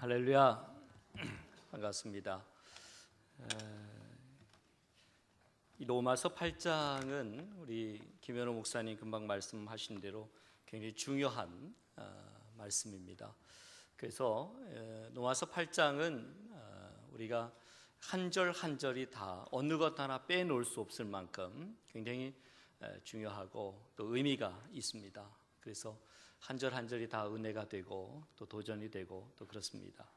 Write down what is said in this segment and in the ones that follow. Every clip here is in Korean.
할렐루야. 반갑습니다. 이 로마서 8장은 우리 김현호 목사님 금방 말씀하신 대로 굉장히 중요한 말씀입니다. 그래서 로마서 8장은 우리가 한 절 한 절이 다 어느 것 하나 빼놓을 수 없을 만큼 굉장히 중요하고 또 의미가 있습니다. 그래서 한 절 한 절이 다 은혜가 되고 또 도전이 되고 또 그렇습니다.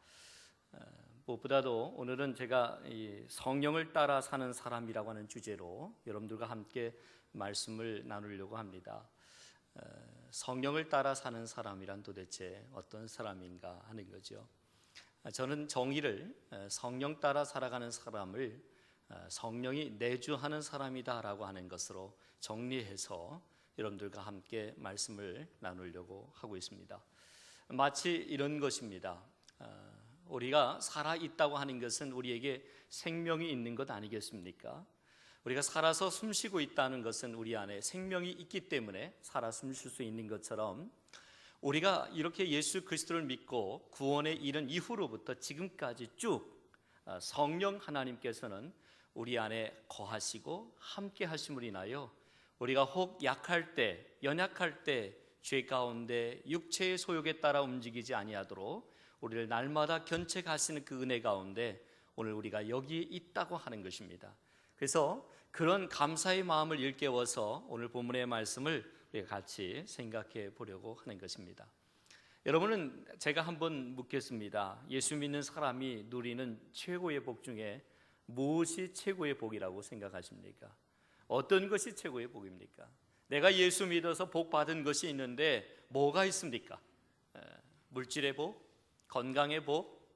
무엇보다도 오늘은 제가 이 성령을 따라 사는 사람이라고 하는 주제로 여러분들과 함께 말씀을 나누려고 합니다. 성령을 따라 사는 사람이란 도대체 어떤 사람인가 하는 거죠. 저는 정의를 성령 따라 살아가는 사람을 성령이 내주하는 사람이다라고 하는 것으로 정리해서 여러분들과 함께 말씀을 나누려고 하고 있습니다. 마치 이런 것입니다. 우리가 살아있다고 하는 것은 우리에게 생명이 있는 것 아니겠습니까? 우리가 살아서 숨쉬고 있다는 것은 우리 안에 생명이 있기 때문에 살아 숨쉴 수 있는 것처럼 우리가 이렇게 예수 그리스도를 믿고 구원에 이른 이후로부터 지금까지 쭉 성령 하나님께서는 우리 안에 거하시고 함께 하심으로 인하여 우리가 혹 약할 때, 연약할 때 죄 가운데 육체의 소욕에 따라 움직이지 아니하도록 우리를 날마다 견책하시는 그 은혜 가운데 오늘 우리가 여기에 있다고 하는 것입니다. 그래서 그런 감사의 마음을 일깨워서 오늘 본문의 말씀을 우리가 같이 생각해 보려고 하는 것입니다. 여러분은 제가 한번 묻겠습니다. 예수 믿는 사람이 누리는 최고의 복 중에 무엇이 최고의 복이라고 생각하십니까? 어떤 것이 최고의 복입니까? 내가 예수 믿어서 복 받은 것이 있는데 뭐가 있습니까? 물질의 복, 건강의 복,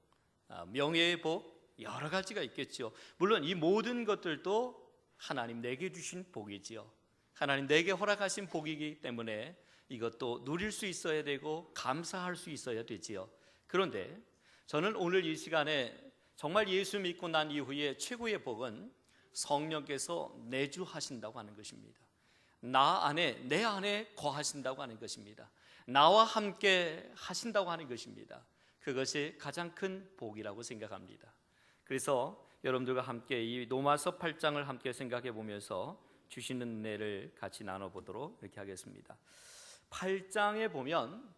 명예의 복, 여러 가지가 있겠죠. 물론 이 모든 것들도 하나님 내게 주신 복이지요. 하나님 내게 허락하신 복이기 때문에 이것도 누릴 수 있어야 되고 감사할 수 있어야 되지요. 그런데 저는 오늘 이 시간에 정말 예수 믿고 난 이후에 최고의 복은 성령께서 내주하신다고 하는 것입니다. 내 안에 거하신다고 하는 것입니다. 나와 함께 하신다고 하는 것입니다. 그것이 가장 큰 복이라고 생각합니다. 그래서 여러분들과 함께 이 로마서 8장을 함께 생각해 보면서 주시는 은혜를 같이 나눠보도록 이렇게 하겠습니다. 8장에 보면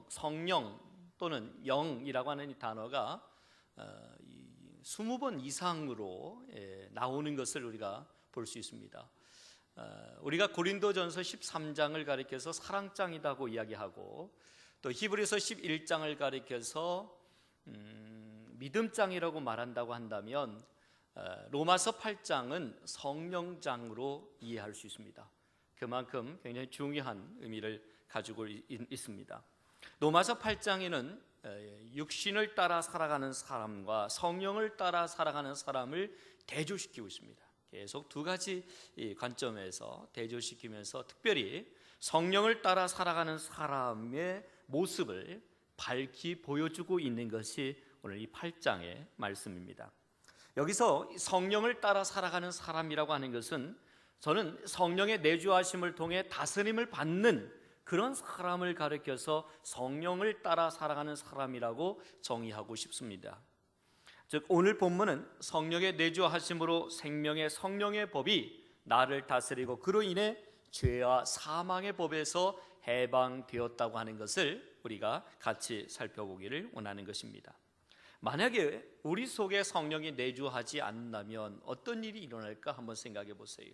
성령 또는 영이라고 하는 이 단어가 20번 이상으로 나오는 것을 우리가 볼 수 있습니다. 우리가 고린도전서 13장을 가리켜서 사랑장이라고 이야기하고 또 히브리서 11장을 가리켜서 믿음장이라고 말한다고 한다면 로마서 8장은 성령장으로 이해할 수 있습니다. 그만큼 굉장히 중요한 의미를 가지고 있습니다. 로마서 8장에는 육신을 따라 살아가는 사람과 성령을 따라 살아가는 사람을 대조시키고 있습니다. 계속 두 가지 관점에서 대조시키면서 특별히 성령을 따라 살아가는 사람의 모습을 밝히 보여주고 있는 것이 오늘 이 8장의 말씀입니다. 여기서 성령을 따라 살아가는 사람이라고 하는 것은 저는 성령의 내주하심을 통해 다스림을 받는 그런 사람을 가리켜서 성령을 따라 살아가는 사람이라고 정의하고 싶습니다. 즉 오늘 본문은 성령의 내주하심으로 생명의 성령의 법이 나를 다스리고 그로 인해 죄와 사망의 법에서 해방되었다고 하는 것을 우리가 같이 살펴보기를 원하는 것입니다. 만약에 우리 속에 성령이 내주하지 않는다면 어떤 일이 일어날까 한번 생각해 보세요.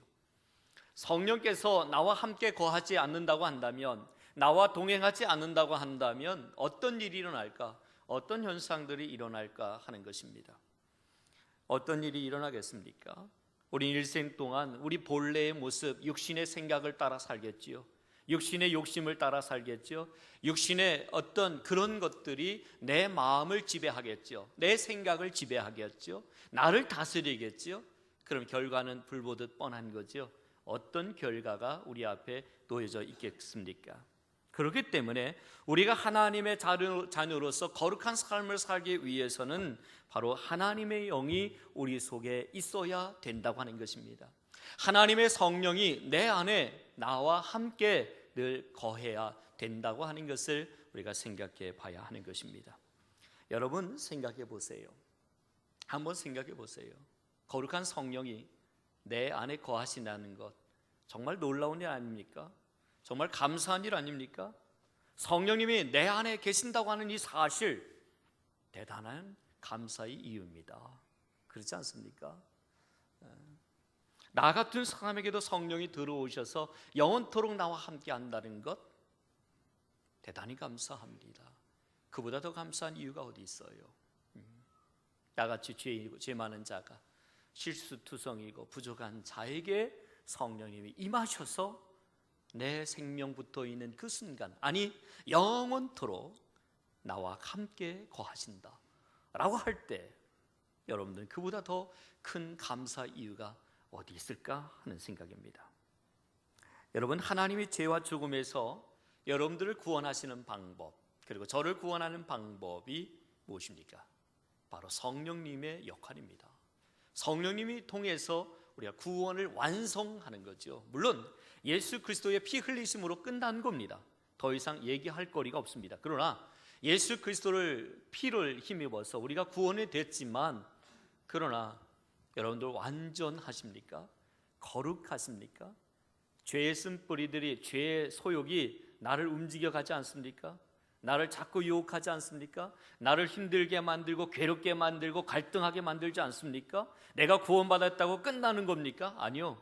성령께서 나와 함께 거하지 않는다고 한다면, 나와 동행하지 않는다고 한다면 어떤 일이 일어날까? 어떤 현상들이 일어날까 하는 것입니다. 어떤 일이 일어나겠습니까? 우리 일생 동안 우리 본래의 모습, 육신의 생각을 따라 살겠지요. 육신의 욕심을 따라 살겠죠. 육신의 어떤 그런 것들이 내 마음을 지배하겠죠. 내 생각을 지배하겠죠. 나를 다스리겠죠. 그럼 결과는 불보듯 뻔한 거죠. 어떤 결과가 우리 앞에 놓여져 있겠습니까? 그렇기 때문에 우리가 하나님의 자녀로서 거룩한 삶을 살기 위해서는 바로 하나님의 영이 우리 속에 있어야 된다고 하는 것입니다. 하나님의 성령이 내 안에 나와 함께 늘 거해야 된다고 하는 것을 우리가 생각해 봐야 하는 것입니다. 여러분 생각해 보세요. 한번 생각해 보세요. 거룩한 성령이 내 안에 거하신다는 것 정말 놀라운 일 아닙니까? 정말 감사한 일 아닙니까? 성령님이 내 안에 계신다고 하는 이 사실, 대단한 감사의 이유입니다. 그렇지 않습니까? 나 같은 사람에게도 성령이 들어오셔서 영원토록 나와 함께 한다는 것 대단히 감사합니다. 그보다 더 감사한 이유가 어디 있어요? 나같이 죄 많은 자가, 실수투성이고 부족한 자에게 성령님이 임하셔서 내 생명 붙어 있는 그 순간, 아니 영원토록 나와 함께 거하신다 라고 할 때 여러분들 그보다 더 큰 감사 이유가 어디 있을까 하는 생각입니다. 여러분, 하나님이 죄와 죽음에서 여러분들을 구원하시는 방법, 그리고 저를 구원하는 방법이 무엇입니까? 바로 성령님의 역할입니다. 성령님이 통해서 우리가 구원을 완성하는 거죠. 물론 예수 그리스도의 피 흘리심으로 끝난 겁니다. 더 이상 얘기할 거리가 없습니다. 그러나 예수 그리스도를 피를 힘입어서 우리가 구원이 됐지만, 그러나 여러분들 완전하십니까? 거룩하십니까? 죄의 쓴뿌리들이, 죄의 소욕이 나를 움직여 가지 않습니까? 나를 자꾸 유혹하지 않습니까? 나를 힘들게 만들고 괴롭게 만들고 갈등하게 만들지 않습니까? 내가 구원받았다고 끝나는 겁니까? 아니요.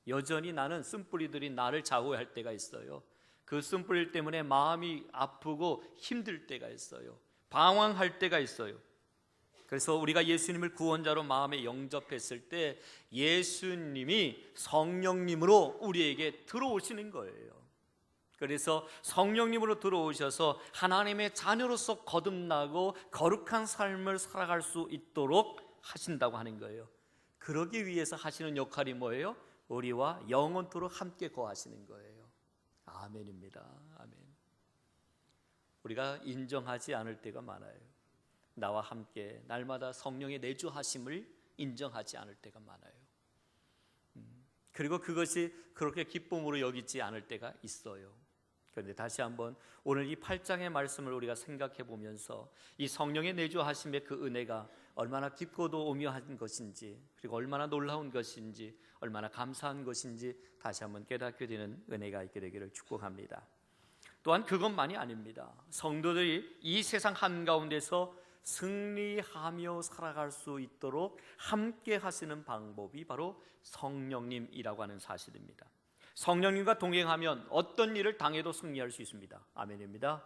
여전히 나는 쓴뿌리들이 나를 좌우할 때가 있어요. 그 쓴뿌리 때문에 마음이 아프고 힘들 때가 있어요. 방황할 때가 있어요. 그래서 우리가 예수님을 구원자로 마음에 영접했을 때 예수님이 성령님으로 우리에게 들어오시는 거예요. 그래서 성령님으로 들어오셔서 하나님의 자녀로서 거듭나고 거룩한 삶을 살아갈 수 있도록 하신다고 하는 거예요. 그러기 위해서 하시는 역할이 뭐예요? 우리와 영원토록 함께 거하시는 거예요. 아멘입니다. 아멘. 우리가 인정하지 않을 때가 많아요. 나와 함께 날마다 성령의 내주하심을 인정하지 않을 때가 많아요. 그리고 그것이 그렇게 기쁨으로 여기지 않을 때가 있어요. 그런데 다시 한번 오늘 이 8장의 말씀을 우리가 생각해 보면서 이 성령의 내주하심의 그 은혜가 얼마나 깊고도 오묘한 것인지, 그리고 얼마나 놀라운 것인지, 얼마나 감사한 것인지 다시 한번 깨닫게 되는 은혜가 있게 되기를 축복합니다. 또한 그것만이 아닙니다. 성도들이 이 세상 한가운데서 승리하며 살아갈 수 있도록 함께 하시는 방법이 바로 성령님이라고 하는 사실입니다. 성령님과 동행하면 어떤 일을 당해도 승리할 수 있습니다. 아멘입니다.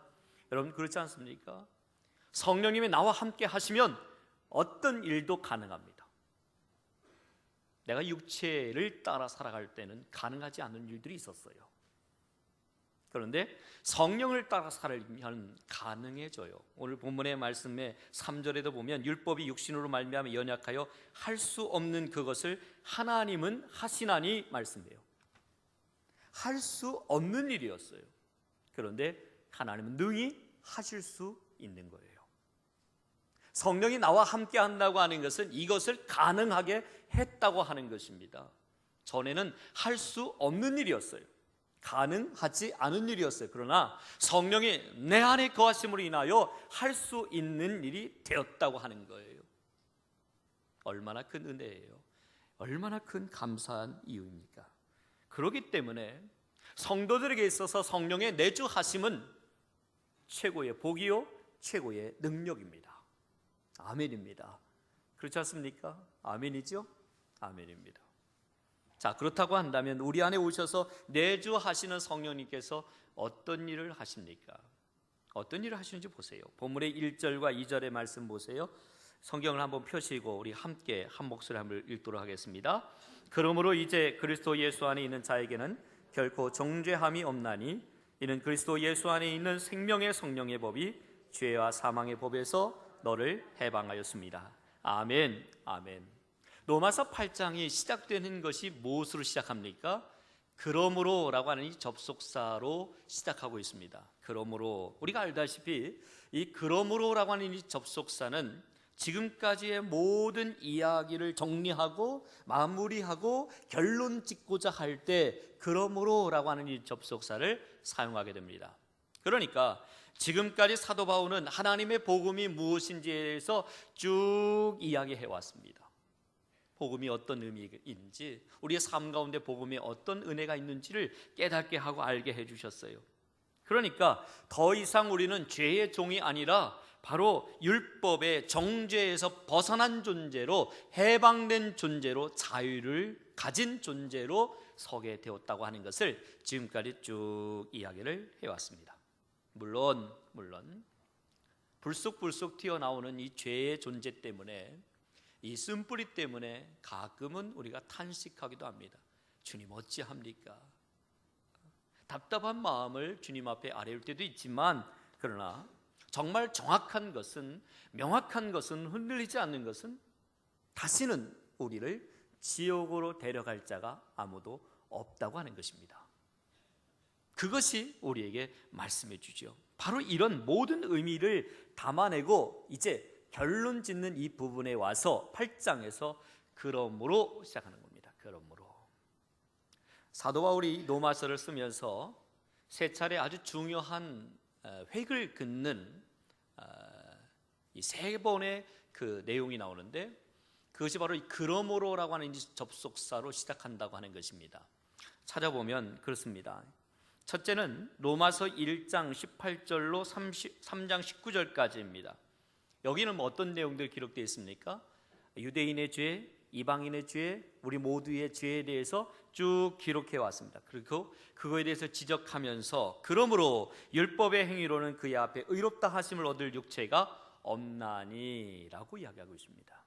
여러분 그렇지 않습니까? 성령님이 나와 함께 하시면 어떤 일도 가능합니다. 내가 육체를 따라 살아갈 때는 가능하지 않은 일들이 있었어요. 그런데 성령을 따라 살면 가능해져요. 오늘 본문의 말씀에 3절에도 보면 율법이 육신으로 말미암아 연약하여 할 수 없는 그것을 하나님은 하시나니 말씀해요. 할 수 없는 일이었어요. 그런데 하나님은 능히 하실 수 있는 거예요. 성령이 나와 함께 한다고 하는 것은 이것을 가능하게 했다고 하는 것입니다. 전에는 할 수 없는 일이었어요. 가능하지 않은 일이었어요. 그러나 성령이 내 안에 거하심으로 인하여 할 수 있는 일이 되었다고 하는 거예요. 얼마나 큰 은혜예요. 얼마나 큰 감사한 이유입니까? 그렇기 때문에 성도들에게 있어서 성령의 내주하심은 최고의 복이요 최고의 능력입니다. 아멘입니다. 그렇지 않습니까? 아멘이죠? 아멘입니다. 자, 그렇다고 한다면 우리 안에 오셔서 내주하시는 성령님께서 어떤 일을 하십니까? 어떤 일을 하시는지 보세요. 본문의 1절과 2절의 말씀 보세요. 성경을 한번 펴시고 우리 함께 한 목소리 한번 읽도록 하겠습니다. 그러므로 이제 그리스도 예수 안에 있는 자에게는 결코 정죄함이 없나니 이는 그리스도 예수 안에 있는 생명의 성령의 법이 죄와 사망의 법에서 너를 해방하였습니다. 아멘. 아멘. 로마서 8장이 시작되는 것이 무엇으로 시작합니까? 그러므로라고 하는 이 접속사로 시작하고 있습니다. 그러므로 우리가 알다시피 이 그러므로라고 하는 이 접속사는 지금까지의 모든 이야기를 정리하고 마무리하고 결론 짓고자 할 때 그러므로라고 하는 이 접속사를 사용하게 됩니다. 그러니까 지금까지 사도 바울은 하나님의 복음이 무엇인지에 대해서 쭉 이야기해 왔습니다. 복음이 어떤 의미인지, 우리의 삶 가운데 복음에 어떤 은혜가 있는지를 깨닫게 하고 알게 해주셨어요. 그러니까 더 이상 우리는 죄의 종이 아니라 바로 율법의 정죄에서 벗어난 존재로, 해방된 존재로, 자유를 가진 존재로 서게 되었다고 하는 것을 지금까지 쭉 이야기를 해왔습니다. 물론 불쑥불쑥 튀어나오는 이 죄의 존재 때문에, 이 쓴뿌리 때문에 가끔은 우리가 탄식하기도 합니다. 주님 어찌합니까? 답답한 마음을 주님 앞에 아뢰올 때도 있지만, 그러나 정말 정확한 것은, 명확한 것은, 흔들리지 않는 것은 다시는 우리를 지옥으로 데려갈 자가 아무도 없다고 하는 것입니다. 그것이 우리에게 말씀해 주죠. 바로 이런 모든 의미를 담아내고 이제 결론 짓는 이 부분에 와서 8장에서 그러므로 시작하는 겁니다. 그러므로 사도 바울이 로마서를 쓰면서 세 차례 아주 중요한 획을 긋는 이 세 번의 그 내용이 나오는데, 그것이 바로 이 그러므로라고 하는 접속사로 시작한다고 하는 것입니다. 찾아보면 그렇습니다. 첫째는 로마서 1장 18절로 3장 19절까지입니다. 여기는 어떤 내용들이 기록되어 있습니까? 유대인의 죄, 이방인의 죄, 우리 모두의 죄에 대해서 쭉 기록해 왔습니다. 그리고 그거에 대해서 지적하면서 그러므로 율법의 행위로는 그의 앞에 의롭다 하심을 얻을 육체가 없나니라고 이야기하고 있습니다.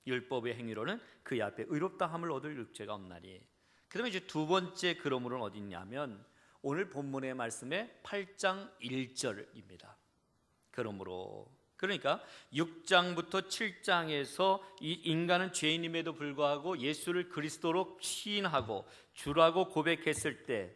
율법의 행위로는 그의 앞에 의롭다 함을 얻을 육체가 없나니. 그 다음에 이제 두 번째 그러므로는 어디 있냐면 오늘 본문의 말씀의 8장 1절입니다. 그러므로, 그러니까 6장부터 7장에서 이 인간은 죄인임에도 불구하고 예수를 그리스도로 시인하고 주라고 고백했을 때,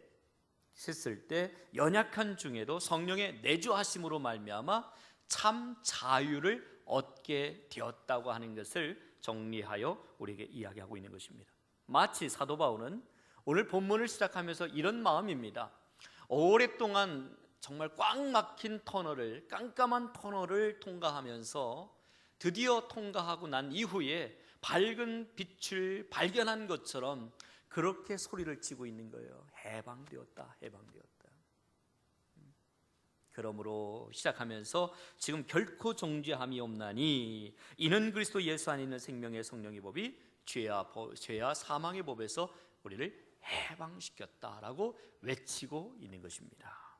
연약한 중에도 성령의 내주하심으로 말미암아 참 자유를 얻게 되었다고 하는 것을 정리하여 우리에게 이야기하고 있는 것입니다. 마치 사도 바울은 오늘 본문을 시작하면서 이런 마음입니다. 오랫동안 정말 꽉 막힌 터널을, 깜깜한 터널을 통과하면서 드디어 통과하고 난 이후에 밝은 빛을 발견한 것처럼 그렇게 소리를 치고 있는 거예요. 해방되었다, 해방되었다. 그러므로 시작하면서 지금 결코 정죄함이 없나니 이는 그리스도 예수 안에 있는 생명의 성령의 법이 죄와 사망의 법에서 우리를 해방시켰다라고 외치고 있는 것입니다.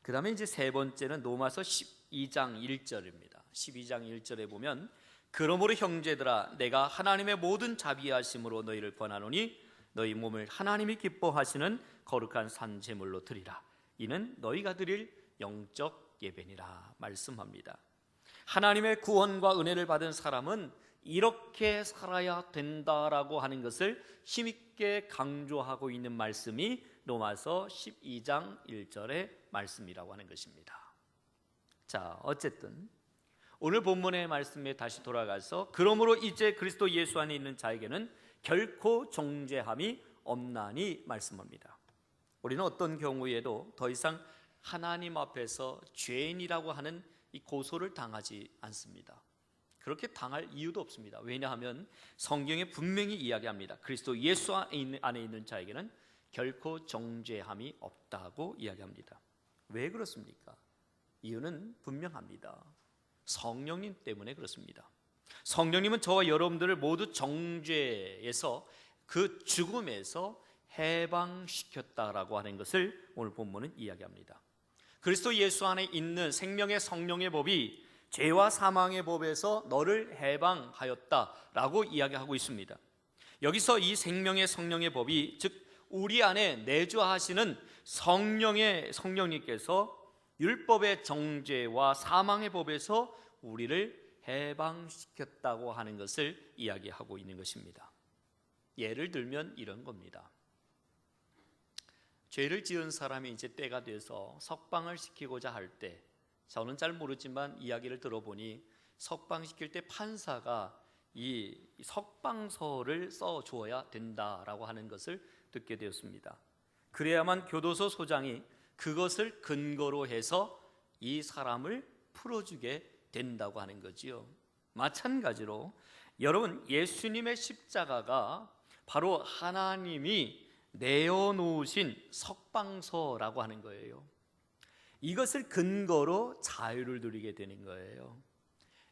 그 다음에 이제 세 번째는 로마서 12장 1절입니다. 12장 1절에 보면 그러므로 형제들아 내가 하나님의 모든 자비하심으로 너희를 권하노니 너희 몸을 하나님이 기뻐하시는 거룩한 산 제물로 드리라. 이는 너희가 드릴 영적 예배니라 말씀합니다. 하나님의 구원과 은혜를 받은 사람은 이렇게 살아야 된다라고 하는 것을 힘있게 강조하고 있는 말씀이 로마서 12장 1절의 말씀이라고 하는 것입니다. 자, 어쨌든 오늘 본문의 말씀에 다시 돌아가서 그러므로 이제 그리스도 예수 안에 있는 자에게는 결코 정죄함이 없나니 말씀합니다. 우리는 어떤 경우에도 더 이상 하나님 앞에서 죄인이라고 하는 이 고소를 당하지 않습니다. 그렇게 당할 이유도 없습니다. 왜냐하면 성경에 분명히 이야기합니다. 그리스도 예수 안에 있는 자에게는 결코 정죄함이 없다고 이야기합니다. 왜 그렇습니까? 이유는 분명합니다. 성령님 때문에 그렇습니다. 성령님은 저와 여러분들을 모두 정죄에서, 그 죽음에서 해방시켰다라고 하는 것을 오늘 본문은 이야기합니다. 그리스도 예수 안에 있는 생명의 성령의 법이 죄와 사망의 법에서 너를 해방하였다라고 이야기하고 있습니다. 여기서 이 생명의 성령의 법이, 즉 우리 안에 내주하시는 성령님께서 율법의 정죄와 사망의 법에서 우리를 해방시켰다고 하는 것을 이야기하고 있는 것입니다. 예를 들면 이런 겁니다. 죄를 지은 사람이 이제 때가 돼서 석방을 시키고자 할 때, 저는 잘 모르지만 이야기를 들어보니 석방시킬 때 판사가 이 석방서를 써주어야 된다라고 하는 것을 듣게 되었습니다. 그래야만 교도소 소장이 그것을 근거로 해서 이 사람을 풀어주게 된다고 하는 거지요. 마찬가지로 여러분, 예수님의 십자가가 바로 하나님이 내어놓으신 석방서라고 하는 거예요. 이것을 근거로 자유를 누리게 되는 거예요.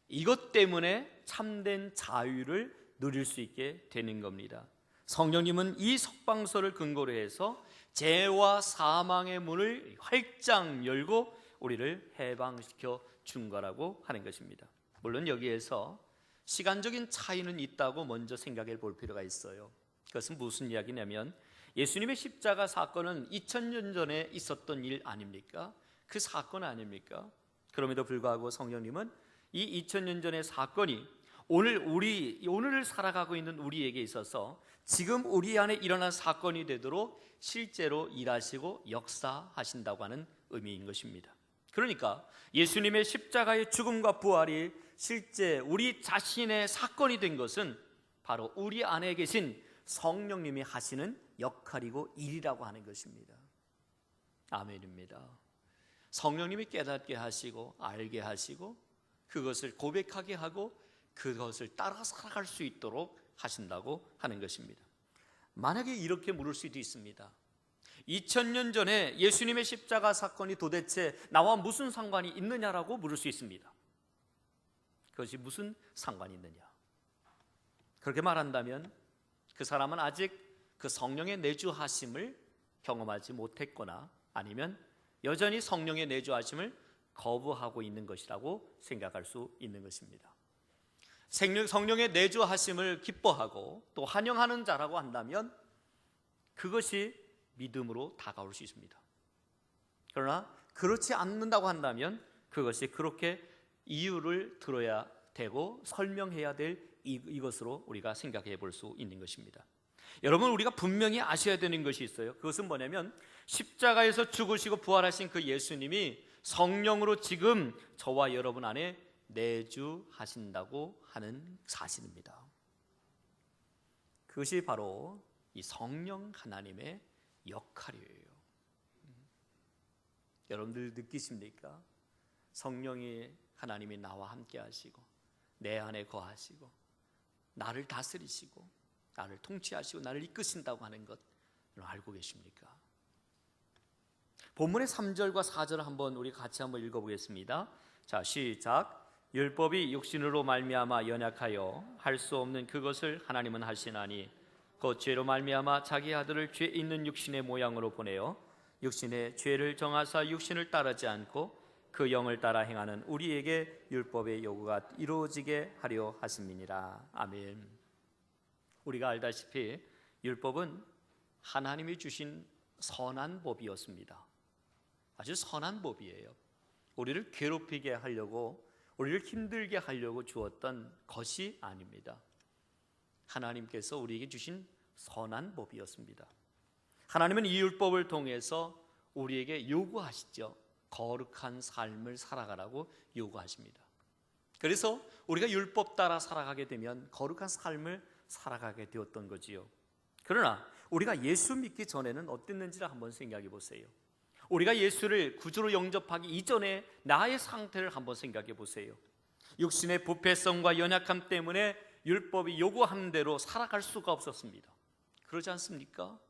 이것 때문에 참된 자유를 누릴 수 있게 되는 겁니다. 성령님은 이 석방서를 근거로 해서 죄와 사망의 문을 활짝 열고 우리를 해방시켜 준 거라고 하는 것입니다. 물론 여기에서 시간적인 차이는 있다고 먼저 생각해 볼 필요가 있어요. 그것은 무슨 이야기냐면 예수님의 십자가 사건은 2000년 전에 있었던 일 아닙니까? 그 사건 아닙니까? 그럼에도 불구하고 성령님은 이 2000년 전의 사건이 오늘을 살아가고 있는 우리에게 있어서 지금 우리 안에 일어난 사건이 되도록 실제로 일하시고 역사하신다고 하는 의미인 것입니다. 그러니까 예수님의 십자가의 죽음과 부활이 실제 우리 자신의 사건이 된 것은 바로 우리 안에 계신 성령님이 하시는 역할이고 일이라고 하는 것입니다. 아멘입니다. 성령님이 깨닫게 하시고 알게 하시고 그것을 고백하게 하고 그것을 따라 살아갈 수 있도록 하신다고 하는 것입니다. 만약에 이렇게 물을 수도 있습니다. 2000년 전에 예수님의 십자가 사건이 도대체 나와 무슨 상관이 있느냐라고 물을 수 있습니다. 그것이 무슨 상관이 있느냐? 그렇게 말한다면 그 사람은 아직 그 성령의 내주하심을 경험하지 못했거나 아니면 여전히 성령의 내주하심을 거부하고 있는 것이라고 생각할 수 있는 것입니다. 성령의 내주하심을 기뻐하고 또 환영하는 자라고 한다면 그것이 믿음으로 다가올 수 있습니다. 그러나 그렇지 않는다고 한다면 그것이 그렇게 이유를 들어야 되고 설명해야 될 이것으로 우리가 생각해 볼 수 있는 것입니다. 여러분, 우리가 분명히 아셔야 되는 것이 있어요. 그것은 뭐냐면 십자가에서 죽으시고 부활하신 그 예수님이 성령으로 지금 저와 여러분 안에 내주하신다고 하는 사실입니다. 그것이 바로 이 성령 하나님의 역할이에요. 여러분들 느끼십니까? 성령이 하나님이 나와 함께 하시고 내 안에 거하시고 나를 다스리시고 나를 통치하시고 나를 이끄신다고 하는 것 알고 계십니까? 본문의 3절과 4절을 한번 우리 같이 한번 읽어보겠습니다. 자, 시작. 율법이 육신으로 말미암아 연약하여 할 수 없는 그것을 하나님은 하시나니 곧 죄로 말미암아 자기 아들을 죄 있는 육신의 모양으로 보내어 육신의 죄를 정하사 육신을 따르지 않고 그 영을 따라 행하는 우리에게 율법의 요구가 이루어지게 하려 하심이니라. 아멘. 우리가 알다시피 율법은 하나님이 주신 선한 법이었습니다. 아주 선한 법이에요. 우리를 괴롭히게 하려고 우리를 힘들게 하려고 주었던 것이 아닙니다. 하나님께서 우리에게 주신 선한 법이었습니다. 하나님은 이 율법을 통해서 우리에게 요구하시죠. 거룩한 삶을 살아가라고 요구하십니다. 그래서 우리가 율법 따라 살아가게 되면 거룩한 삶을 살아가게 되었던 거지요. 그러나 우리가 예수 믿기 전에는 어땠는지를 한번 생각해 보세요. 우리가 예수를 구주로 영접하기 이전에 나의 상태를 한번 생각해 보세요. 육신의 부패성과 연약함 때문에 율법이 요구하는 대로 살아갈 수가 없었습니다. 그러지 않습니까?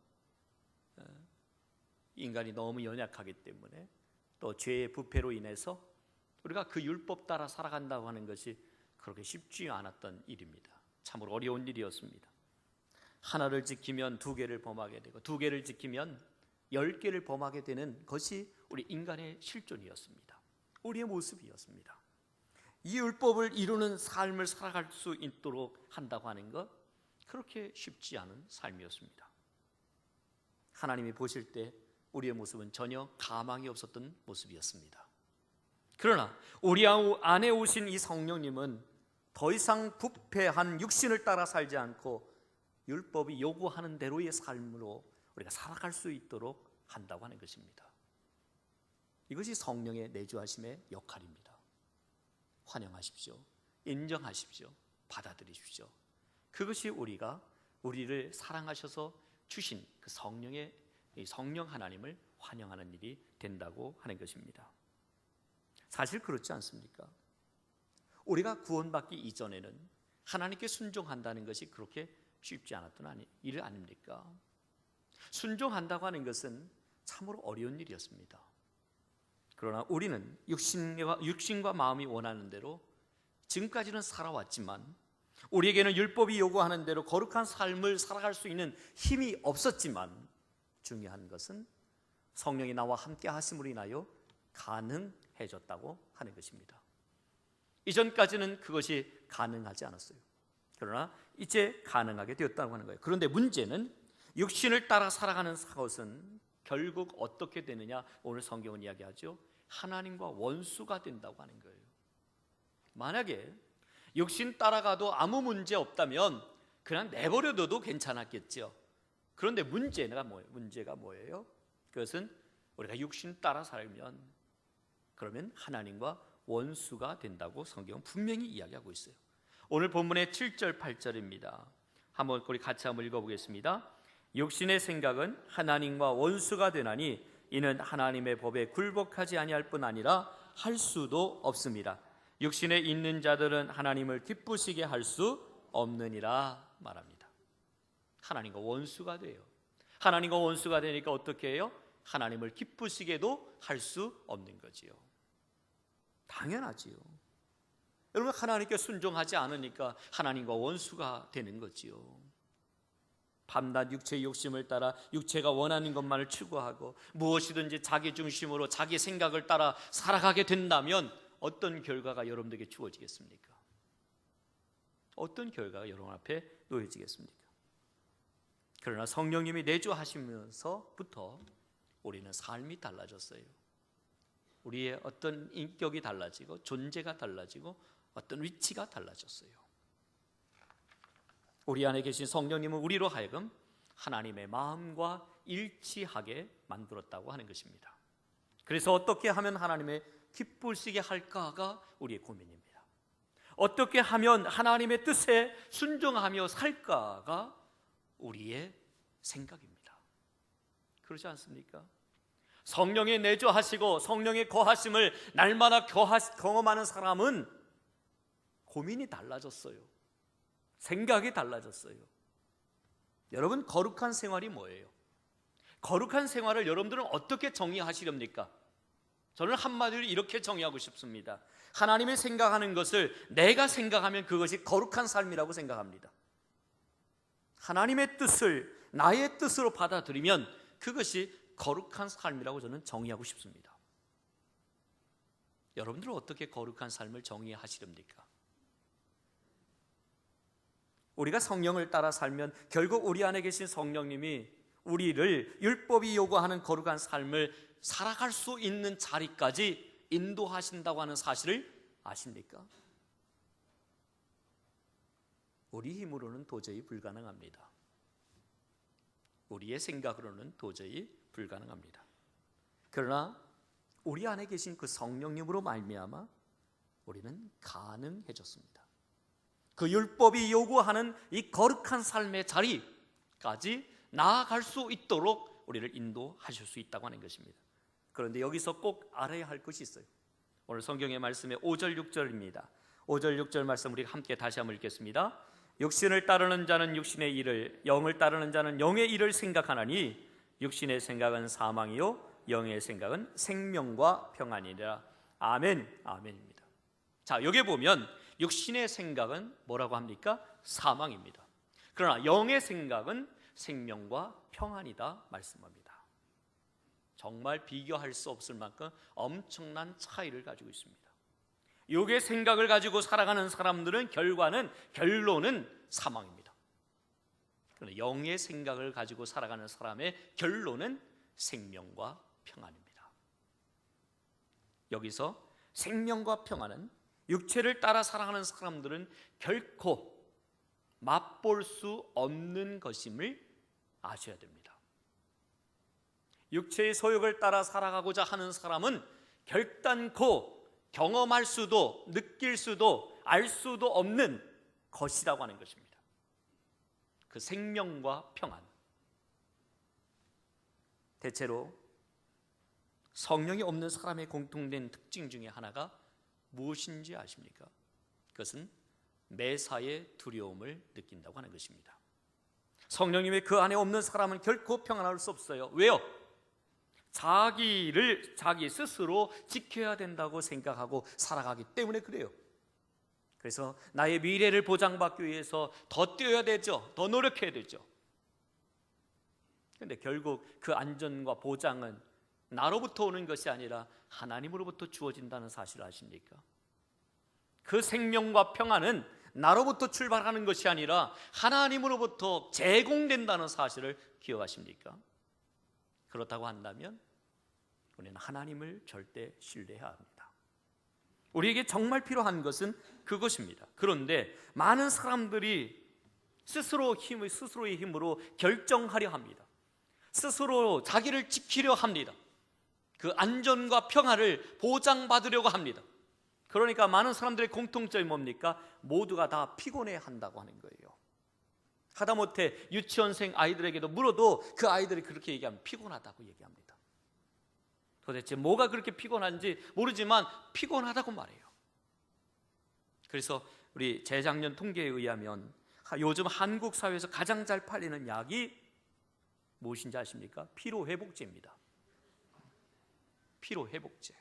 인간이 너무 연약하기 때문에 또 죄의 부패로 인해서 우리가 그 율법 따라 살아간다고 하는 것이 그렇게 쉽지 않았던 일입니다. 참으로 어려운 일이었습니다. 하나를 지키면 2개를 범하게 되고 2개를 지키면 10개를 범하게 되는 것이 우리 인간의 실존이었습니다. 우리의 모습이었습니다. 이 율법을 이루는 삶을 살아갈 수 있도록 한다고 하는 것, 그렇게 쉽지 않은 삶이었습니다. 하나님이 보실 때 우리의 모습은 전혀 가망이 없었던 모습이었습니다. 그러나 우리 안에 오신 이 성령님은 더 이상 부패한 육신을 따라 살지 않고 율법이 요구하는 대로의 삶으로 우리가 살아갈 수 있도록 한다고 하는 것입니다. 이것이 성령의 내주하심의 역할입니다. 환영하십시오. 인정하십시오. 받아들이십시오. 그것이 우리를 사랑하셔서 주신 그 성령의 이 성령 하나님을 환영하는 일이 된다고 하는 것입니다. 사실 그렇지 않습니까? 우리가 구원받기 이전에는 하나님께 순종한다는 것이 그렇게 쉽지 않았던 일 아닙니까? 순종한다고 하는 것은 참으로 어려운 일이었습니다. 그러나 우리는 육신과 마음이 원하는 대로 지금까지는 살아왔지만, 우리에게는 율법이 요구하는 대로 거룩한 삶을 살아갈 수 있는 힘이 없었지만, 중요한 것은 성령이 나와 함께 하심으로 인하여 가능해졌다고 하는 것입니다. 이전까지는 그것이 가능하지 않았어요. 그러나 이제 가능하게 되었다고 하는 거예요. 그런데 문제는 육신을 따라 살아가는 것은 결국 어떻게 되느냐? 오늘 성경은 이야기하죠. 하나님과 원수가 된다고 하는 거예요. 만약에 육신 따라가도 아무 문제 없다면 그냥 내버려둬도 괜찮았겠죠. 그런데 문제가 뭐예요? 그것은 우리가 육신 따라 살면 그러면 하나님과 원수가 된다고 성경은 분명히 이야기하고 있어요. 오늘 본문의 7절 8절입니다. 우리 같이 한번 읽어보겠습니다. 육신의 생각은 하나님과 원수가 되나니 이는 하나님의 법에 굴복하지 아니할 뿐 아니라 할 수도 없습니다. 육신에 있는 자들은 하나님을 기쁘시게 할 수 없느니라 말합니다. 하나님과 원수가 돼요. 하나님과 원수가 되니까 어떻게 해요? 하나님을 기쁘시게도 할 수 없는 거지요. 당연하지요. 여러분, 하나님께 순종하지 않으니까 하나님과 원수가 되는 거지요. 밤낮 육체의 욕심을 따라 육체가 원하는 것만을 추구하고 무엇이든지 자기 중심으로 자기 생각을 따라 살아가게 된다면 어떤 결과가 여러분들에게 주어지겠습니까? 어떤 결과가 여러분 앞에 놓여지겠습니까? 그러나 성령님이 내주하시면서부터 우리는 삶이 달라졌어요. 우리의 어떤 인격이 달라지고 존재가 달라지고 어떤 위치가 달라졌어요. 우리 안에 계신 성령님은 우리로 하여금 하나님의 마음과 일치하게 만들었다고 하는 것입니다. 그래서 어떻게 하면 하나님의 기쁘시게 할까가 우리의 고민입니다. 어떻게 하면 하나님의 뜻에 순종하며 살까가 우리의 생각입니다. 그렇지 않습니까? 성령의 내주하시고 성령의 거하심을 날마다 경험하는 사람은 고민이 달라졌어요. 생각이 달라졌어요. 여러분, 거룩한 생활이 뭐예요? 거룩한 생활을 여러분들은 어떻게 정의하시렵니까? 저는 한마디로 이렇게 정의하고 싶습니다. 하나님이 생각하는 것을 내가 생각하면 그것이 거룩한 삶이라고 생각합니다. 하나님의 뜻을 나의 뜻으로 받아들이면 그것이 거룩한 삶이라고 저는 정의하고 싶습니다. 여러분들은 어떻게 거룩한 삶을 정의하시렵니까? 우리가 성령을 따라 살면 결국 우리 안에 계신 성령님이 우리를 율법이 요구하는 거룩한 삶을 살아갈 수 있는 자리까지 인도하신다고 하는 사실을 아십니까? 우리 힘으로는 도저히 불가능합니다. 우리의 생각으로는 도저히 불가능합니다. 그러나 우리 안에 계신 그 성령님으로 말미암아 우리는 가능해졌습니다. 그 율법이 요구하는 이 거룩한 삶의 자리까지 나아갈 수 있도록 우리를 인도하실 수 있다고 하는 것입니다. 그런데 여기서 꼭 알아야 할 것이 있어요. 오늘 성경의 말씀의 5절 6절입니다. 5절 6절 말씀 우리 함께 다시 한번 읽겠습니다. 육신을 따르는 자는 육신의 일을, 영을 따르는 자는 영의 일을 생각하나니 육신의 생각은 사망이요 영의 생각은 생명과 평안이라. 아멘. 아멘입니다. 자, 여기 보면 육신의 생각은 뭐라고 합니까? 사망입니다. 그러나 영의 생각은 생명과 평안이다 말씀합니다. 정말 비교할 수 없을 만큼 엄청난 차이를 가지고 있습니다. 육의 생각을 가지고 살아가는 사람들은 결론은 사망입니다. 그러나 영의 생각을 가지고 살아가는 사람의 결론은 생명과 평안입니다. 여기서 생명과 평안은 육체를 따라 살아가는 사람들은 결코 맛볼 수 없는 것임을 아셔야 됩니다. 육체의 소욕을 따라 살아가고자 하는 사람은 결단코 경험할 수도 느낄 수도 알 수도 없는 것이라고 하는 것입니다. 그 생명과 평안. 대체로 성령이 없는 사람의 공통된 특징 중에 하나가 무엇인지 아십니까? 그것은 매사에 두려움을 느낀다고 하는 것입니다. 성령님의 그 안에 없는 사람은 결코 평안할 수 없어요. 왜요? 자기 스스로 지켜야 된다고 생각하고 살아가기 때문에 그래요. 그래서 나의 미래를 보장받기 위해서 더 뛰어야 되죠. 더 노력해야 되죠. 그런데 결국 그 안전과 보장은 나로부터 오는 것이 아니라 하나님으로부터 주어진다는 사실을 아십니까? 그 생명과 평안은 나로부터 출발하는 것이 아니라 하나님으로부터 제공된다는 사실을 기억하십니까? 그렇다고 한다면 우리는 하나님을 절대 신뢰해야 합니다. 우리에게 정말 필요한 것은 그것입니다. 그런데 많은 사람들이 스스로의 힘으로 결정하려 합니다. 스스로 자기를 지키려 합니다. 그 안전과 평화를 보장받으려고 합니다. 그러니까 많은 사람들의 공통점이 뭡니까? 모두가 다 피곤해 한다고 하는 거예요. 하다못해 유치원생 아이들에게도 물어도 그 아이들이 그렇게 얘기하면 피곤하다고 얘기합니다. 도대체 뭐가 그렇게 피곤한지 모르지만 피곤하다고 말해요. 그래서 우리 재작년 통계에 의하면 요즘 한국 사회에서 가장 잘 팔리는 약이 무엇인지 아십니까? 피로회복제입니다. 피로회복제.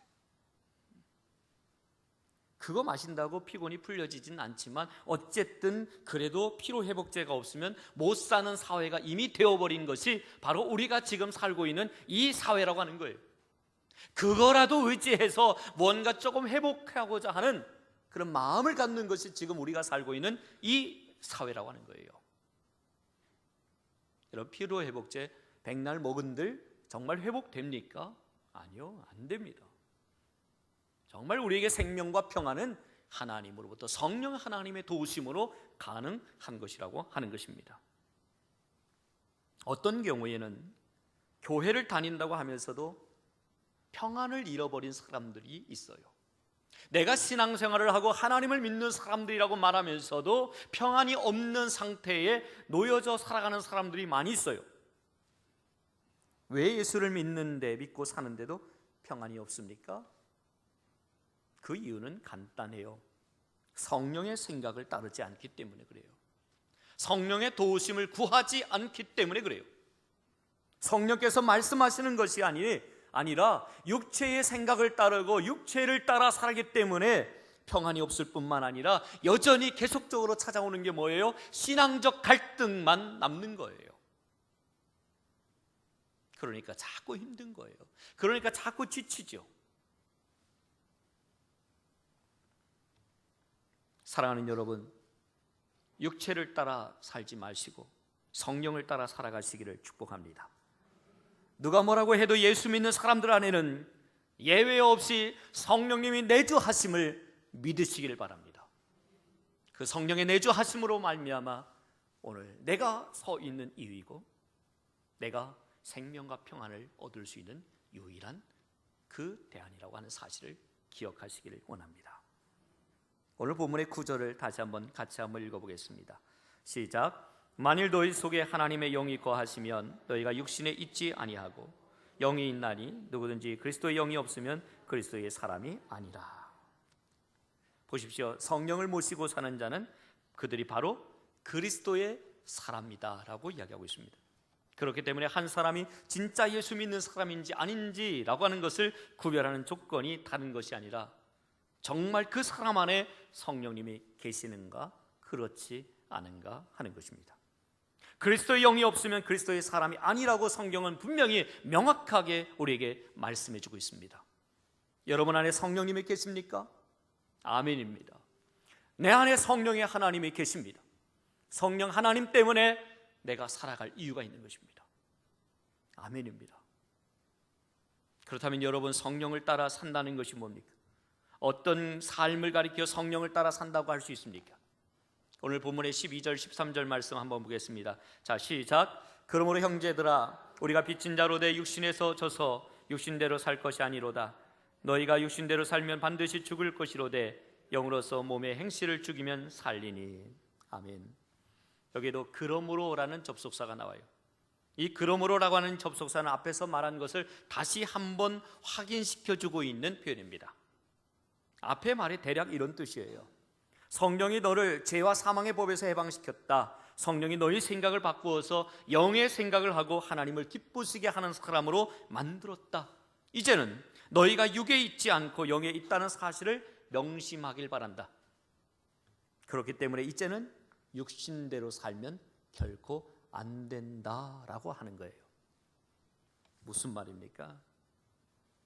그거 마신다고 피곤이 풀려지진 않지만 어쨌든 그래도 피로회복제가 없으면 못 사는 사회가 이미 되어버린 것이 바로 우리가 지금 살고 있는 이 사회라고 하는 거예요. 그거라도 의지해서 뭔가 조금 회복하고자 하는 그런 마음을 갖는 것이 지금 우리가 살고 있는 이 사회라고 하는 거예요. 여러분, 피로회복제 백날 먹은들 정말 회복됩니까? 아니요, 안 됩니다. 정말 우리에게 생명과 평안은 하나님으로부터 성령 하나님의 도우심으로 가능한 것이라고 하는 것입니다. 어떤 경우에는 교회를 다닌다고 하면서도 평안을 잃어버린 사람들이 있어요. 내가 신앙생활을 하고 하나님을 믿는 사람들이라고 말하면서도 평안이 없는 상태에 놓여져 살아가는 사람들이 많이 있어요. 왜 예수를 믿고 사는데도 평안이 없습니까? 그 이유는 간단해요. 성령의 생각을 따르지 않기 때문에 그래요. 성령의 도우심을 구하지 않기 때문에 그래요. 성령께서 말씀하시는 것이 아니라 육체의 생각을 따르고 육체를 따라 살기 때문에 평안이 없을 뿐만 아니라 여전히 계속적으로 찾아오는 게 뭐예요? 신앙적 갈등만 남는 거예요. 그러니까 자꾸 힘든 거예요. 그러니까 자꾸 지치죠. 사랑하는 여러분, 육체를 따라 살지 마시고 성령을 따라 살아가시기를 축복합니다. 누가 뭐라고 해도 예수 믿는 사람들 안에는 예외 없이 성령님이 내주하심을 믿으시기를 바랍니다. 그 성령의 내주하심으로 말미암아 오늘 내가 서 있는 이유이고 내가 생명과 평안을 얻을 수 있는 유일한 그 대안이라고 하는 사실을 기억하시기를 원합니다. 오늘 본문의 구절을 다시 한번 같이 읽어보겠습니다. 시작. 만일 너희 속에 하나님의 영이 거하시면 너희가 육신에 있지 아니하고 영이 있나니 누구든지 그리스도의 영이 없으면 그리스도의 사람이 아니라. 보십시오. 성령을 모시고 사는 자는 그들이 바로 그리스도의 사람이다 라고 이야기하고 있습니다. 그렇기 때문에 한 사람이 진짜 예수 믿는 사람인지 아닌지라고 하는 것을 구별하는 조건이 다른 것이 아니라 정말 그 사람 안에 성령님이 계시는가 그렇지 않은가 하는 것입니다. 그리스도의 영이 없으면 그리스도의 사람이 아니라고 성경은 분명히 명확하게 우리에게 말씀해 주고 있습니다. 여러분 안에 성령님이 계십니까? 아멘입니다. 내 안에 성령의 하나님이 계십니다. 성령 하나님 때문에 내가 살아갈 이유가 있는 것입니다. 아멘입니다. 그렇다면 여러분, 성령을 따라 산다는 것이 뭡니까? 어떤 삶을 가리켜 성령을 따라 산다고 할 수 있습니까? 오늘 본문의 12절 13절 말씀 한번 보겠습니다. 자, 시작. 그러므로 형제들아, 우리가 빚진 자로 내 육신에서 져서 육신대로 살 것이 아니로다. 너희가 육신대로 살면 반드시 죽을 것이로되 영으로서 몸의 행실을 죽이면 살리니. 아멘. 여기에도 그러므로라는 접속사가 나와요. 이 그러므로라고 하는 접속사는 앞에서 말한 것을 다시 한번 확인시켜주고 있는 표현입니다. 앞의 말이 대략 이런 뜻이에요. 성령이 너를 죄와 사망의 법에서 해방시켰다. 성령이 너희 생각을 바꾸어서 영의 생각을 하고 하나님을 기쁘시게 하는 사람으로 만들었다. 이제는 너희가 육에 있지 않고 영에 있다는 사실을 명심하길 바란다. 그렇기 때문에 이제는 육신대로 살면 결코 안 된다라고 하는 거예요. 무슨 말입니까?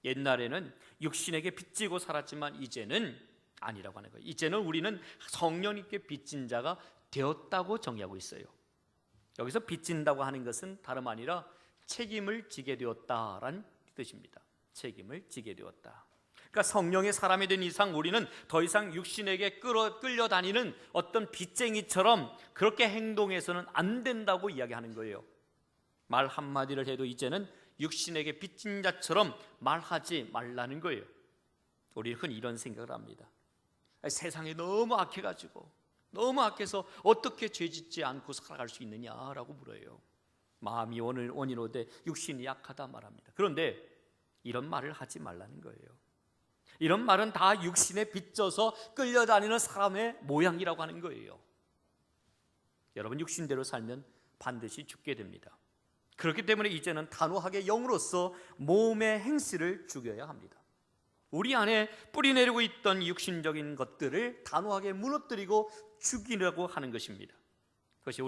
옛날에는 육신에게 빚지고 살았지만 이제는 아니라고 하는 거예요. 이제는 우리는 성령님께 빚진 자가 되었다고 정의하고 있어요. 여기서 빚진다고 하는 것은 다름 아니라 책임을 지게 되었다라는 뜻입니다. 책임을 지게 되었다. 그러니까 성령의 사람이 된 이상 우리는 더 이상 육신에게 끌려다니는 어떤 빚쟁이처럼 그렇게 행동해서는 안 된다고 이야기하는 거예요. 말 한마디를 해도 이제는 육신에게 빚진 자처럼 말하지 말라는 거예요. 우리는 흔히 이런 생각을 합니다. 세상이 너무 악해가지고 너무 악해서 어떻게 죄짓지 않고 살아갈 수 있느냐라고 물어요. 마음이 원인오되 육신이 약하다 말합니다. 그런데 이런 말을 하지 말라는 거예요. 이런 말은 다 육신에 빚져서 끌려다니는 사람의 모양이라고 하는 거예요. 여러분, 육신대로 살면 반드시 죽게 됩니다. 그렇기 때문에 이제는 단호하게 영으로서 몸의 행실을 죽여야 합니다. 우리 안에 뿌리내리고 있던 육신적인 것들을 단호하게 무너뜨리고 죽이려고 하는 것입니다. 그것이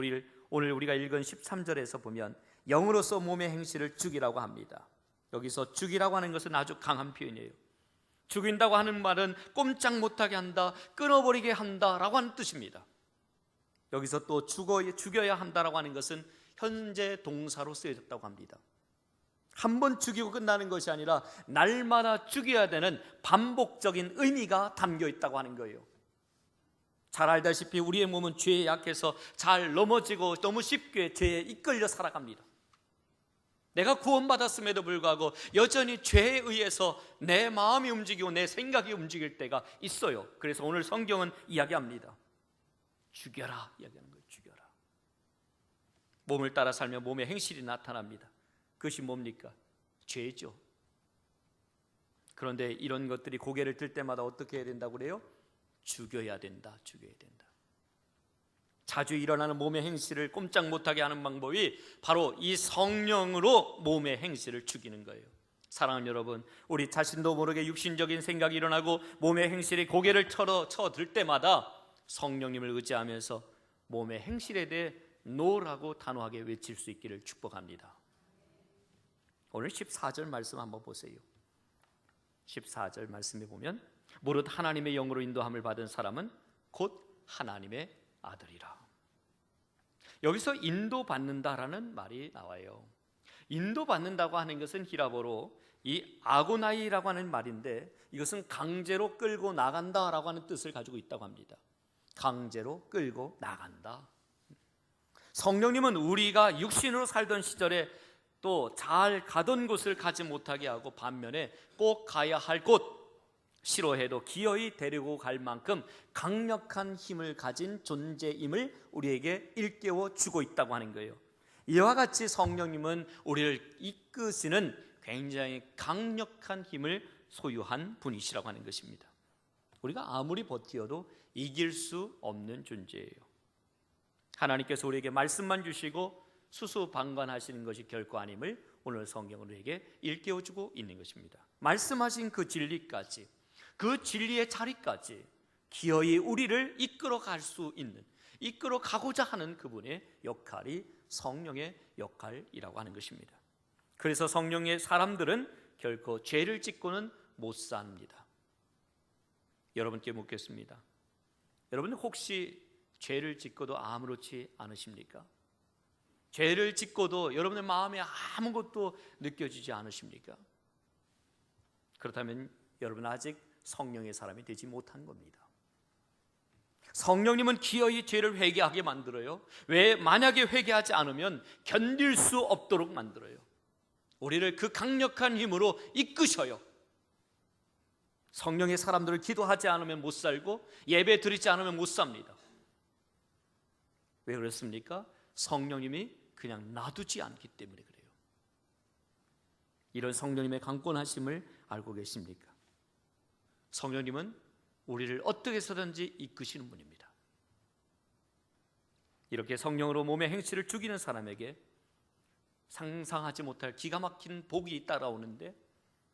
오늘 우리가 읽은 13절에서 보면 영으로서 몸의 행실을 죽이라고 합니다. 여기서 죽이라고 하는 것은 아주 강한 표현이에요. 죽인다고 하는 말은 꼼짝 못하게 한다, 끊어버리게 한다라고 하는 뜻입니다. 여기서 또 죽여야 한다라고 하는 것은 현재 동사로 쓰여졌다고 합니다. 한 번 죽이고 끝나는 것이 아니라 날마다 죽여야 되는 반복적인 의미가 담겨 있다고 하는 거예요. 잘 알다시피 우리의 몸은 죄에 약해서 잘 넘어지고 너무 쉽게 죄에 이끌려 살아갑니다. 내가 구원받았음에도 불구하고 여전히 죄에 의해서 내 마음이 움직이고 내 생각이 움직일 때가 있어요. 그래서 오늘 성경은 이야기합니다. 죽여라 이야기하는 거예요. 죽여라. 몸을 따라 살면 몸의 행실이 나타납니다. 그것이 뭡니까? 죄죠. 그런데 이런 것들이 고개를 들 때마다 어떻게 해야 된다고 그래요? 죽여야 된다. 죽여야 된다. 자주 일어나는 몸의 행실을 꼼짝 못하게 하는 방법이 바로 이 성령으로 몸의 행실을 죽이는 거예요. 사랑하는 여러분, 우리 자신도 모르게 육신적인 생각이 일어나고 몸의 행실이 고개를 쳐들 때마다 성령님을 의지하면서 몸의 행실에 대해 노라고 단호하게 외칠 수 있기를 축복합니다. 오늘 14절 말씀 한번 보세요. 14절 말씀에 보면 무릇 하나님의 영으로 인도함을 받은 사람은 곧 하나님의 아들이라. 여기서 인도받는다라는 말이 나와요. 인도받는다고 하는 것은 히라보로 이 아고나이라고 하는 말인데 이것은 강제로 끌고 나간다라고 하는 뜻을 가지고 있다고 합니다. 강제로 끌고 나간다. 성령님은 우리가 육신으로 살던 시절에 또 잘 가던 곳을 가지 못하게 하고 반면에 꼭 가야 할 곳, 싫어해도 기어이 데리고 갈 만큼 강력한 힘을 가진 존재임을 우리에게 일깨워 주고 있다고 하는 거예요. 이와 같이 성령님은 우리를 이끄시는 굉장히 강력한 힘을 소유한 분이시라고 하는 것입니다. 우리가 아무리 버티어도 이길 수 없는 존재예요. 하나님께서 우리에게 말씀만 주시고 수수방관하시는 것이 결코 아님을 오늘 성경은 우리에게 일깨워주고 있는 것입니다. 말씀하신 그 진리까지, 그 진리의 자리까지 기어이 우리를 이끌어 갈 수 있는, 이끌어 가고자 하는 그분의 역할이 성령의 역할이라고 하는 것입니다. 그래서 성령의 사람들은 결코 죄를 짓고는 못 삽니다. 여러분께 묻겠습니다. 여러분 혹시 죄를 짓고도 아무렇지 않으십니까? 죄를 짓고도 여러분의 마음에 아무것도 느껴지지 않으십니까? 그렇다면 여러분 아직 성령의 사람이 되지 못한 겁니다. 성령님은 기어이 죄를 회개하게 만들어요. 왜? 만약에 회개하지 않으면 견딜 수 없도록 만들어요. 우리를 그 강력한 힘으로 이끄셔요. 성령의 사람들을 기도하지 않으면 못 살고 예배 드리지 않으면 못 삽니다. 왜 그렇습니까? 성령님이 그냥 놔두지 않기 때문에 그래요. 이런 성령님의 강권하심을 알고 계십니까? 성령님은 우리를 어떻게 해서든지 이끄시는 분입니다. 이렇게 성령으로 몸의 행실을 죽이는 사람에게 상상하지 못할 기가 막힌 복이 따라오는데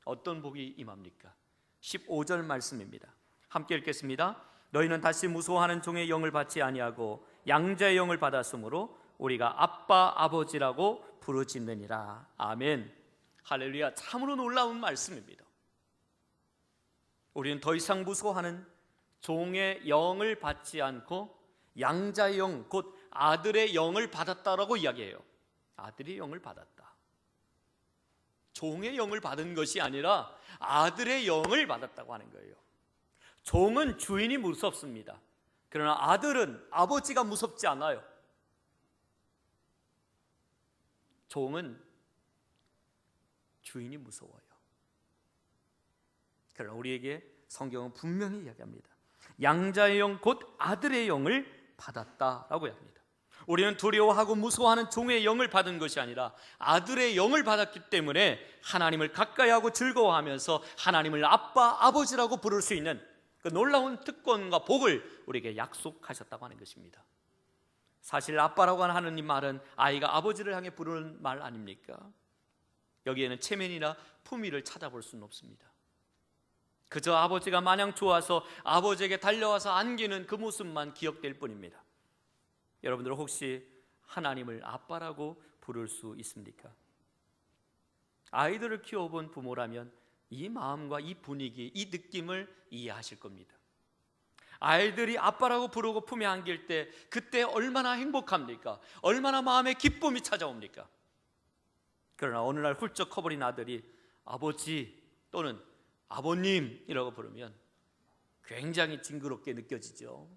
어떤 복이 임합니까? 15절 말씀입니다. 함께 읽겠습니다. 너희는 다시 무소하는 종의 영을 받지 아니하고 양자의 영을 받았으므로 우리가 아빠 아버지라고 부르짖느니라. 아멘. 할렐루야. 참으로 놀라운 말씀입니다. 우리는 더 이상 무소하는 종의 영을 받지 않고 양자의 영, 곧 아들의 영을 받았다라고 이야기해요. 아들의 영을 받았다. 종의 영을 받은 것이 아니라 아들의 영을 받았다고 하는 거예요. 종은 주인이 무섭습니다. 그러나 아들은 아버지가 무섭지 않아요. 종은 주인이 무서워요. 그러나 우리에게 성경은 분명히 이야기합니다. 양자의 영, 곧 아들의 영을 받았다라고 합니다. 우리는 두려워하고 무서워하는 종의 영을 받은 것이 아니라 아들의 영을 받았기 때문에 하나님을 가까이하고 즐거워하면서 하나님을 아빠, 아버지라고 부를 수 있는 그 놀라운 특권과 복을 우리에게 약속하셨다고 하는 것입니다. 사실 아빠라고 하는 하느님 말은 아이가 아버지를 향해 부르는 말 아닙니까? 여기에는 체면이나 품위를 찾아볼 수는 없습니다. 그저 아버지가 마냥 좋아서 아버지에게 달려와서 안기는 그 모습만 기억될 뿐입니다. 여러분들 혹시 하나님을 아빠라고 부를 수 있습니까? 아이들을 키워본 부모라면 이 마음과 이 분위기, 이 느낌을 이해하실 겁니다. 아이들이 아빠라고 부르고 품에 안길 때 그때 얼마나 행복합니까? 얼마나 마음에 기쁨이 찾아옵니까? 그러나 어느 날 훌쩍 커버린 아들이 아버지 또는 아버님이라고 부르면 굉장히 징그럽게 느껴지죠.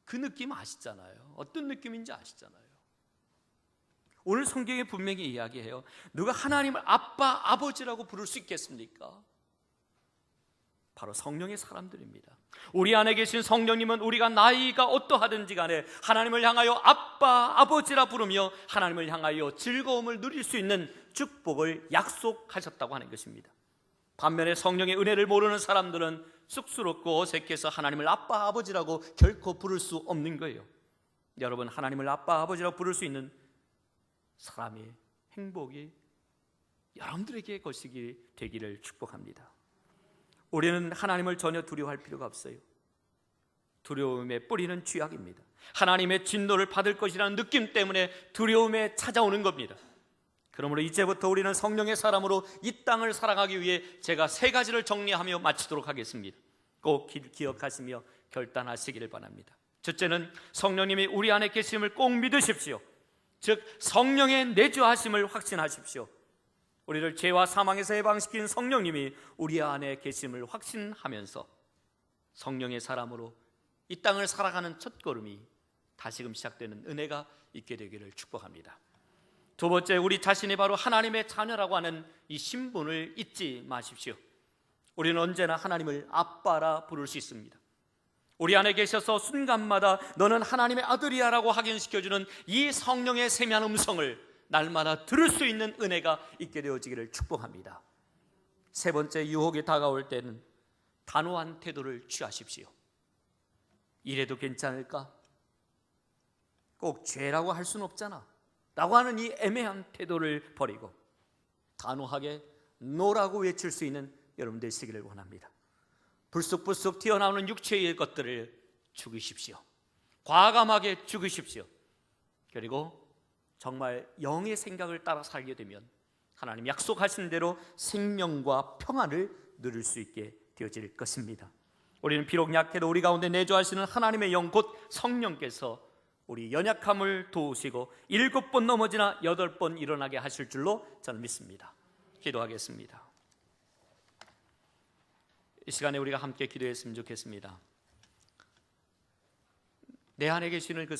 그 느낌 아시잖아요. 어떤 느낌인지 아시잖아요. 오늘 성경에 분명히 이야기해요. 누가 하나님을 아빠, 아버지라고 부를 수 있겠습니까? 바로 성령의 사람들입니다. 우리 안에 계신 성령님은 우리가 나이가 어떠하든지 간에 하나님을 향하여 아빠, 아버지라 부르며 하나님을 향하여 즐거움을 누릴 수 있는 축복을 약속하셨다고 하는 것입니다. 반면에 성령의 은혜를 모르는 사람들은 쑥스럽고 어색해서 하나님을 아빠, 아버지라고 결코 부를 수 없는 거예요. 여러분, 하나님을 아빠, 아버지라고 부를 수 있는 사람의 행복이 여러분들에게 것이기 되기를 축복합니다. 우리는 하나님을 전혀 두려워할 필요가 없어요. 두려움의 뿌리는 죄악입니다. 하나님의 진노를 받을 것이라는 느낌 때문에 두려움에 찾아오는 겁니다. 그러므로 이제부터 우리는 성령의 사람으로 이 땅을 살아가기 위해 제가 3가지를 정리하며 마치도록 하겠습니다. 꼭 기억하시며 결단하시기를 바랍니다. 첫째는 성령님이 우리 안에 계심을 꼭 믿으십시오. 즉 성령의 내주하심을 확신하십시오. 우리를 죄와 사망에서 해방시킨 성령님이 우리 안에 계심을 확신하면서 성령의 사람으로 이 땅을 살아가는 첫걸음이 다시금 시작되는 은혜가 있게 되기를 축복합니다. 두 번째, 우리 자신이 바로 하나님의 자녀라고 하는 이 신분을 잊지 마십시오. 우리는 언제나 하나님을 아빠라 부를 수 있습니다. 우리 안에 계셔서 순간마다 너는 하나님의 아들이야 라고 확인시켜주는 이 성령의 세미한 음성을 날마다 들을 수 있는 은혜가 있게 되어지기를 축복합니다. 세 번째, 유혹이 다가올 때는 단호한 태도를 취하십시오. 이래도 괜찮을까? 꼭 죄라고 할 수는 없잖아 라고 하는 이 애매한 태도를 버리고 단호하게 노라고 외칠 수 있는 여러분 되시기를 원합니다. 불쑥불쑥 튀어나오는 육체의 것들을 죽이십시오. 과감하게 죽이십시오. 그리고 정말 영의 생각을 따라 살게 되면 하나님 약속하신 대로 생명과 평안을 누릴 수 있게 되어질 것입니다. 우리는 비록 약해도 우리 가운데 내주하시는 하나님의 영 곧 성령께서 우리 연약함을 도우시고 7번 넘어지나 8번 일어나게 하실 줄로 저는 믿습니다. 기도하겠습니다. 이 시간에 우리가 함께 기도했으면 좋겠습니다. 내 안에 계시는 그